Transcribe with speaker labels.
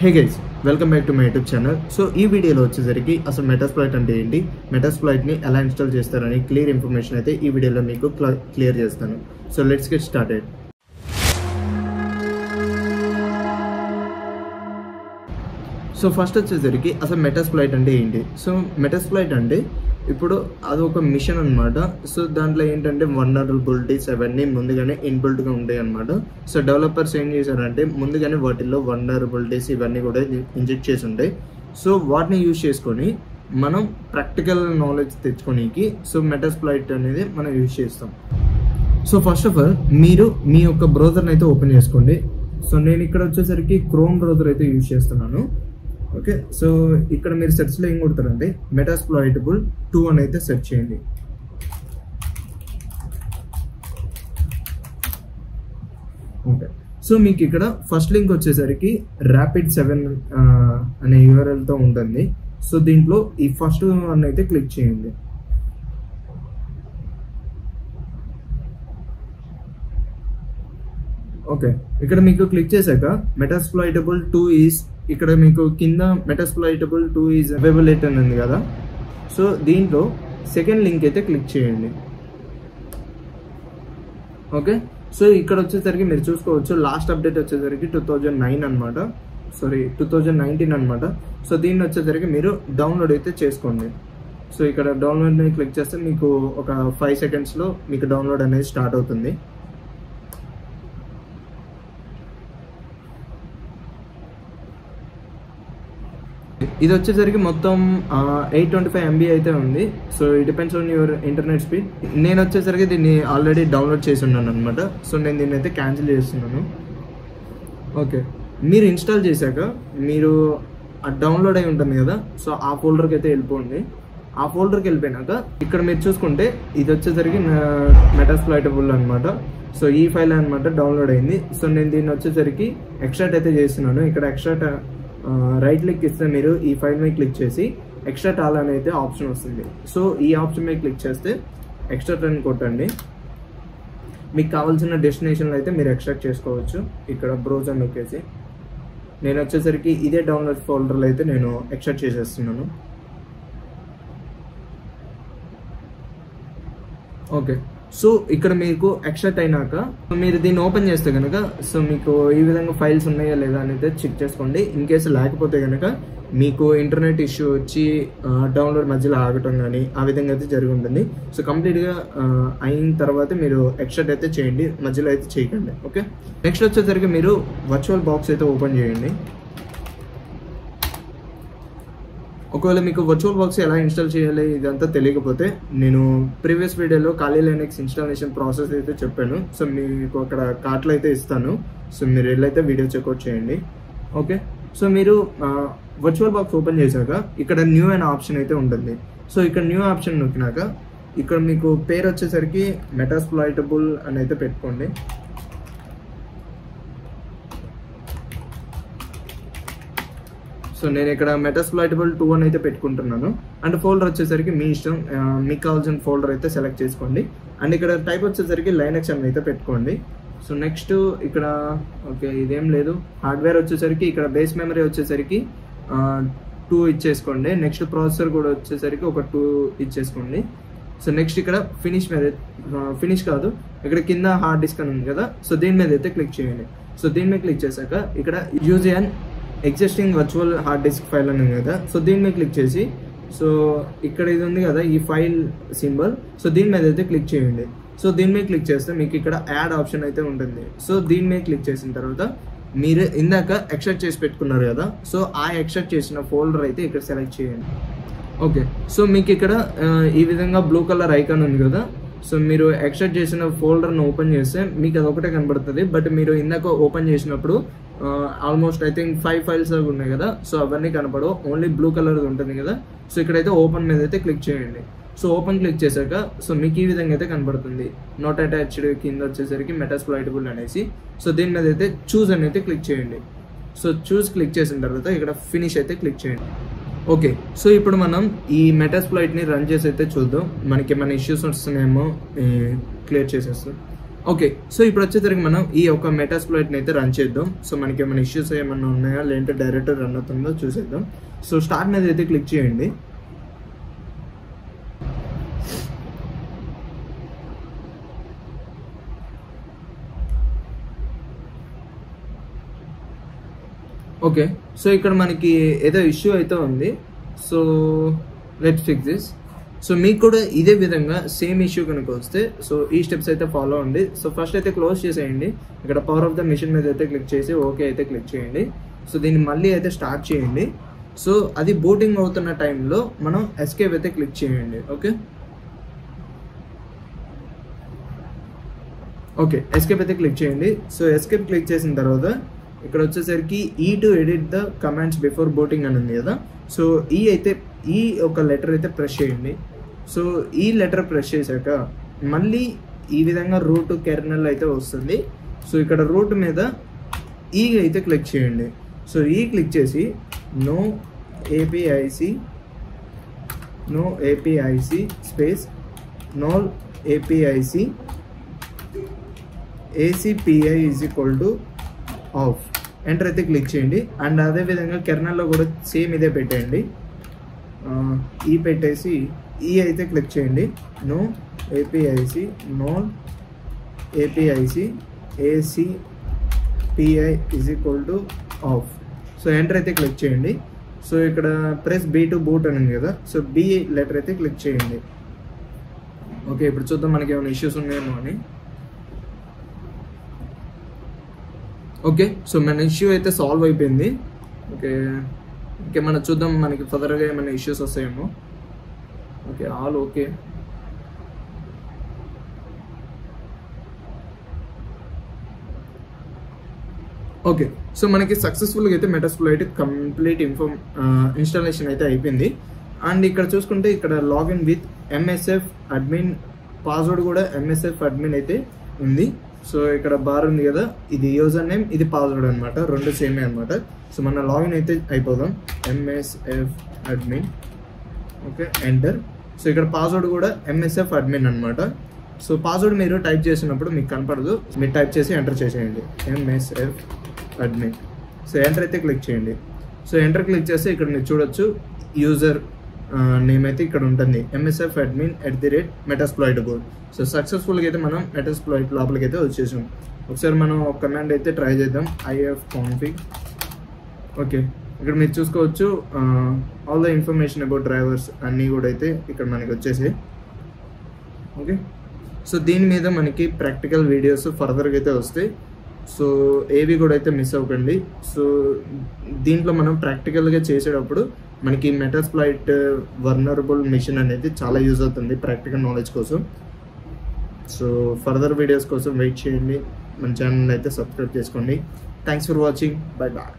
Speaker 1: Hey guys, welcome back to my YouTube channel. So ఈ వీడియోలో వచ్చేసరికి అసలు మెటాస్ప్లాయిట్ అంటే ఏంటి, మెటాస్ప్లాయిట్ ని ఎలా ఇన్స్టాల్ చేస్తారని క్లియర్ ఇన్ఫర్మేషన్ అయితే ఈ వీడియోలో మీకు క్లియర్ చేస్తాను. So let's get started. So first వచ్చేసరికి అసలు మెటాస్ప్లాయిట్ అంటే ఏంటి. సో మెటాస్ప్లాయిట్ అంటే ఇప్పుడు అదొక మిషన్ అనమాట. సో దాంట్లో ఏంటంటే వల్నరబిలిటీస్ అవన్నీ ముందుగానే ఇన్బిల్ట్గా ఉంటాయి అనమాట. సో డెవలపర్స్ ఏం చేశారంటే ముందుగానే వాటిల్లో వల్నరబిలిటీస్ ఇవన్నీ కూడా ఇంజెక్ట్ చేసి ఉంటాయి. సో వాటిని యూజ్ చేసుకొని మనం ప్రాక్టికల్ నాలెడ్జ్ తెచ్చుకోనికి సో మెటాస్ప్లాయిట్ అనేది మనం యూజ్ చేస్తాం. సో ఫస్ట్ ఆఫ్ ఆల్ మీరు మీ యొక్క బ్రౌజర్ని అయితే ఓపెన్ చేసుకోండి. సో నేను ఇక్కడ వచ్చేసరికి క్రోమ్ బ్రౌజర్ అయితే యూజ్ చేస్తున్నాను. ఓకే, సో ఇక్కడ మీరు సెర్చ్లో ఏం కొడతారంటే మెటాస్ప్లాయిటబుల్ 2 అని అయితే సెర్చ్ చేయండి. ఓకే, సో మీకు ఇక్కడ ఫస్ట్ లింక్ వచ్చేసరికి Rapid7 అనే URLతో ఉంటుంది. సో దీంట్లో ఈ ఫస్ట్ వన్ అయితే క్లిక్ చేయండి. ఓకే, ఇక్కడ మీకు క్లిక్ చేశాక మెటాస్ప్లాయిటబుల్ 2 ఈజ్ ఇక్కడ మీకు కింద మెటాస్ప్లాయిటబుల్ 2 ఈజ్ అవైలబుల్ అని ఉంది కదా. సో దీంట్లో సెకండ్ లింక్ అయితే క్లిక్ చేయండి. ఓకే, సో ఇక్కడ వచ్చేసరికి మీరు చూసుకోవచ్చు లాస్ట్ అప్డేట్ వచ్చేసరికి 2009 అనమాట, 2019 అనమాట. సో దీన్ని వచ్చేసరికి మీరు డౌన్లోడ్ అయితే చేసుకోండి. సో ఇక్కడ డౌన్లోడ్ క్లిక్ చేస్తే మీకు ఒక 5 సెకండ్స్లో మీకు డౌన్లోడ్ అనేది స్టార్ట్ అవుతుంది. ఇది వచ్చేసరికి మొత్తం 825 MB అయితే ఉంది. So it depends on your internet speed. నేను వచ్చేసరికి దీన్ని ఆల్రెడీ డౌన్లోడ్ చేసి ఉన్నాను అనమాట. సో నేను దీన్ని అయితే క్యాన్సిల్ చేస్తున్నాను. ఓకే, మీరు ఇన్స్టాల్ చేశాక మీరు డౌన్లోడ్ అయి ఉంటుంది కదా, సో ఆ ఫోల్డర్కి అయితే వెళ్ళిపోండి. ఆ ఫోల్డర్కి వెళ్ళిపోయినాక ఇక్కడ మీరు చూసుకుంటే ఇది వచ్చేసరికి మెటాస్ప్లాయిటబుల్ అనమాట. సో ఈ ఫైల్ అనమాట డౌన్లోడ్ అయింది. సో నేను దీన్ని వచ్చేసరికి ఎక్స్ట్రాక్ట్ అయితే చేస్తున్నాను. ఇక్కడ ఎక్స్ట్రాక్ట్ రైట్ క్లిక్ ఇస్తే మీరు ఈ ఫైల్ మీద క్లిక్ చేసి ఎక్స్ట్రాక్ట్ ఆల్ అని అయితే ఆప్షన్ వస్తుంది. సో ఈ ఆప్షన్ మీద క్లిక్ చేస్తే ఎక్స్ట్రాక్ట్ అని కొట్టండి. మీకు కావాల్సిన డెస్టినేషన్లో అయితే మీరు ఎక్స్ట్రాక్ట్ చేసుకోవచ్చు. ఇక్కడ బ్రౌజర్ నొక్కేసి నేను వచ్చేసరికి ఇదే డౌన్లోడ్ ఫోల్డర్లో అయితే నేను ఎక్స్ట్రాక్ట్ చేసేస్తున్నాను. ఓకే, సో ఇక్కడ మీకు ఎక్స్ట్రాక్ట్ అయినాక మీరు దీన్ని ఓపెన్ చేస్తే కనుక సో మీకు ఈ విధంగా ఫైల్స్ ఉన్నాయా లేదా అనేది చెక్ చేసుకోండి. ఇన్ కేసు లేకపోతే కనుక మీకు ఇంటర్నెట్ ఇష్యూ వచ్చి డౌన్లోడ్ మధ్యలో ఆగటం కానీ ఆ విధంగా అయితే జరిగి ఉంటుంది. సో కంప్లీట్గా అయిన తర్వాత మీరు ఎక్స్ట్రాక్ట్ అయితే చేయండి, మధ్యలో అయితే చేయకండి. ఓకే, నెక్స్ట్ వచ్చేసరికి మీరు వర్చువల్ బాక్స్ అయితే ఓపెన్ చేయండి. ఒకవేళ మీకు వర్చువల్ బాక్స్ ఎలా ఇన్స్టాల్ చేయాలి ఇదంతా తెలియకపోతే నేను ప్రీవియస్ వీడియోలో Kali Linux ఇన్స్టాలేషన్ ప్రాసెస్ అయితే చెప్పాను. సో మీకు అక్కడ కార్ట్లో అయితే ఇస్తాను. సో మీరు వెళ్ళైతే వీడియో చెక్అవుట్ చేయండి. ఓకే, సో మీరు వర్చువల్ బాక్స్ ఓపెన్ చేశాక ఇక్కడ న్యూ అనే ఆప్షన్ అయితే ఉంటుంది. సో ఇక్కడ న్యూ ఆప్షన్ నొక్కినాక ఇక్కడ మీకు పేరు వచ్చేసరికి మెటాస్ప్లాయిటబుల్ అని అయితే పెట్టుకోండి. సో నేను ఇక్కడ మెటాస్ప్లాయిటబుల్ 2 అని అయితే పెట్టుకుంటున్నాను. అండ్ ఫోల్డర్ వచ్చేసరికి మీ ఇష్టం, మీకు కావాల్సిన ఫోల్డర్ అయితే సెలెక్ట్ చేసుకోండి. అండ్ ఇక్కడ టైప్ వచ్చేసరికి Linux అని అయితే పెట్టుకోండి. సో నెక్స్ట్ ఇక్కడ ఓకే ఇదేం లేదు. హార్డ్వేర్ వచ్చేసరికి ఇక్కడ బేస్ మెమరీ వచ్చేసరికి 2 ఇచ్చేసుకోండి. నెక్స్ట్ ప్రాసెసర్ కూడా వచ్చేసరికి ఒక 2 ఇచ్చేసుకోండి. సో నెక్స్ట్ ఇక్కడ ఫినిష్ కాదు, ఇక్కడ కింద హార్డ్ డిస్క్ అని ఉంది కదా, సో దీని మీద అయితే క్లిక్ చేయండి. సో దీని మీద క్లిక్ చేశాక ఇక్కడ use and existing virtual hard disk file అని ఉంది కదా, సో దీని మీద క్లిక్ చేసి సో ఇక్కడ ఇది ఉంది కదా ఈ ఫైల్ సింబల్, సో దీని మీద అయితే క్లిక్ చేయండి. సో దీని మీద క్లిక్ చేస్తే మీకు ఇక్కడ యాడ్ ఆప్షన్ అయితే ఉంటుంది. సో దీని మీద క్లిక్ చేసిన తర్వాత మీరు ఇందాక ఎక్స్ట్రాక్ట్ చేసి పెట్టుకున్నారు కదా, సో ఆ ఎక్స్ట్రాక్ట్ చేసిన ఫోల్డర్ అయితే ఇక్కడ సెలెక్ట్ చేయండి. ఓకే, సో మీకు ఇక్కడ ఈ విధంగా బ్లూ కలర్ ఐకాన్ ఉంది కదా, సో మీరు ఎక్స్ట్రాక్ట్ చేసిన ఫోల్డర్ను ఓపెన్ చేస్తే మీకు అది ఒకటే కనబడుతుంది. బట్ మీరు ఇందాక ఓపెన్ చేసినప్పుడు ఆల్మోస్ట్ ఐ థింక్ 5 ఫైల్స్ ఉన్నాయి కదా, సో అవన్నీ కనపడవు, ఓన్లీ బ్లూ కలర్ ఉంటుంది కదా. సో ఇక్కడైతే ఓపెన్ మీద అయితే క్లిక్ చేయండి. సో ఓపెన్ క్లిక్ చేశాక సో మీకు ఈ విధంగా అయితే కనబడుతుంది నాట్ అటాచ్డ్ కింద వచ్చేసరికి మెటాస్ప్లాయిటబుల్ అనేసి. సో దీని మీద అయితే చూస్ అని అయితే క్లిక్ చేయండి. సో చూస్ క్లిక్ చేసిన తర్వాత ఇక్కడ ఫినిష్ అయితే క్లిక్ చేయండి. ఓకే, సో ఇప్పుడు మనం ఈ మెటాస్ప్లాయిట్ని రన్ చేసి అయితే చూద్దాం, మనకి ఏమైనా ఇష్యూస్ వస్తున్నాయేమో క్లియర్ చేసేస్తాం. ఓకే, సో ఇప్పుడు వచ్చేసరికి మనం ఈ ఒక మెటాస్ప్లాయిట్ని అయితే రన్ చేద్దాం. సో మనకి ఏమైనా ఇష్యూస్ ఏమైనా ఉన్నాయా లేదంటే డైరెక్ట్ రన్ అవుతుందో చూసేద్దాం. సో స్టార్ట్ మీద అయితే క్లిక్ చేయండి. ఓకే, సో ఇక్కడ మనకి ఏదో ఇష్యూ అయితే ఉంది. So let's fix this. So మీకు కూడా ఇదే విధంగా సేమ్ ఇష్యూ కనుక వస్తే సో ఈ స్టెప్స్ అయితే ఫాలో అవ్వండి. సో ఫస్ట్ అయితే క్లోజ్ చేసేయండి. ఇక్కడ పవర్ ఆఫ్ ద మిషన్ మీద అయితే క్లిక్ చేసి ఓకే అయితే క్లిక్ చేయండి. సో దీన్ని మళ్ళీ అయితే స్టార్ట్ చేయండి. సో అది బూటింగ్ అవుతున్న టైంలో మనం ఎస్కేప్ అయితే క్లిక్ చేయండి. ఓకే, ఎస్కేప్ అయితే క్లిక్ చేయండి. సో ఎస్కేప్ క్లిక్ చేసిన తర్వాత ఇక్కడ వచ్చేసరికి ఈ to edit the commands before booting అని ఉంది కదా. సో ఈ ఒక లెటర్ అయితే ప్రెస్ చేయండి. సో ఈ లెటర్ ప్రెస్ చేశాక మళ్ళీ ఈ విధంగా రూట్ కెర్నల్ అయితే వస్తుంది. సో ఇక్కడ రూట్ మీద ఈ అయితే క్లిక్ చేయండి. సో ఈ క్లిక్ చేసి no APIC space no APIC ACPI off enter అయితే క్లిక్ చేయండి. అండ్ అదేవిధంగా కెర్నల్లో కూడా సేమ్ ఇదే పెట్టేయండి. ఈ పెట్టేసి ఈ అయితే క్లిక్ చేయండి. No APIC ACPI off. So enter అయితే క్లిక్ చేయండి. సో ఇక్కడ ప్రెస్ B టు బూట్ అని ఉంది కదా. సో B లెటర్ అయితే క్లిక్ చేయండి. ఓకే, ఇప్పుడు చూద్దాం మనకి ఏమైనా ఇష్యూస్ ఉన్నాయేమో అని. ఓకే, సో మన ఇష్యూ అయితే సాల్వ్ అయిపోయింది. ఓకే మనం చూద్దాం మనకి ఫర్దర్గా ఏమైనా ఇష్యూస్ వస్తాయేమో. Okay, all okay. Okay, so మనకి సక్సెస్ఫుల్గా అయితే మెటాస్ప్లాయిట్ కంప్లీట్ ఇన్స్టాలేషన్ అయితే అయిపోయింది. అండ్ ఇక్కడ చూసుకుంటే ఇక్కడ login with MSF admin, password కూడా MSF అడ్మిన్ అయితే ఉంది. సో ఇక్కడ బార్ ఉంది కదా, ఇది యూజర్ నేమ్, ఇది పాస్వర్డ్ అనమాట, రెండు సేమే అనమాట. సో మన లాగిన్ అయితే అయిపోదాం. MSF admin. Okay, enter. So ఇక్కడ పాస్వర్డ్ కూడా MSF అడ్మిన్ అనమాట. సో పాస్వర్డ్ మీరు టైప్ చేసినప్పుడు మీకు కనపడదు, మీరు టైప్ చేసి ఎంటర్ చేసేయండి MSF అడ్మిన్. సో ఎంటర్ అయితే క్లిక్ చేయండి. సో ఎంటర్ క్లిక్ చేస్తే ఇక్కడ మీరు చూడొచ్చు యూజర్ నేమ్ అయితే ఇక్కడ ఉంటుంది, MSF అడ్మిన్ @metasploit. సో సక్సెస్ఫుల్గా అయితే మనం మెటాస్ప్లాయిట్ లోపలికి అయితే వచ్చేసాం. ఒకసారి మనం ఒక కమాండ్ అయితే ట్రై చేద్దాం, ifconfig. ఓకే, ఇక్కడ మీరు చూసుకోవచ్చు all the information about drivers అన్నీ కూడా అయితే ఇక్కడ మనకి వచ్చేసాయి. ఓకే, సో దీని మీద మనకి ప్రాక్టికల్ వీడియోస్ ఫర్దర్గా అయితే వస్తాయి. సో ఏవి కూడా అయితే మిస్ అవ్వకండి. సో దీంట్లో మనం ప్రాక్టికల్గా చేసేటప్పుడు మనకి మెటాస్ప్లాయిట్ వర్నరబుల్ మిషన్ అనేది చాలా యూజ్ అవుతుంది ప్రాక్టికల్ నాలెడ్జ్ కోసం. సో ఫర్దర్ వీడియోస్ కోసం వెయిట్ చేయండి. మన ఛానల్ అయితే సబ్స్క్రైబ్ చేసుకోండి. Thanks for watching. Bye bye.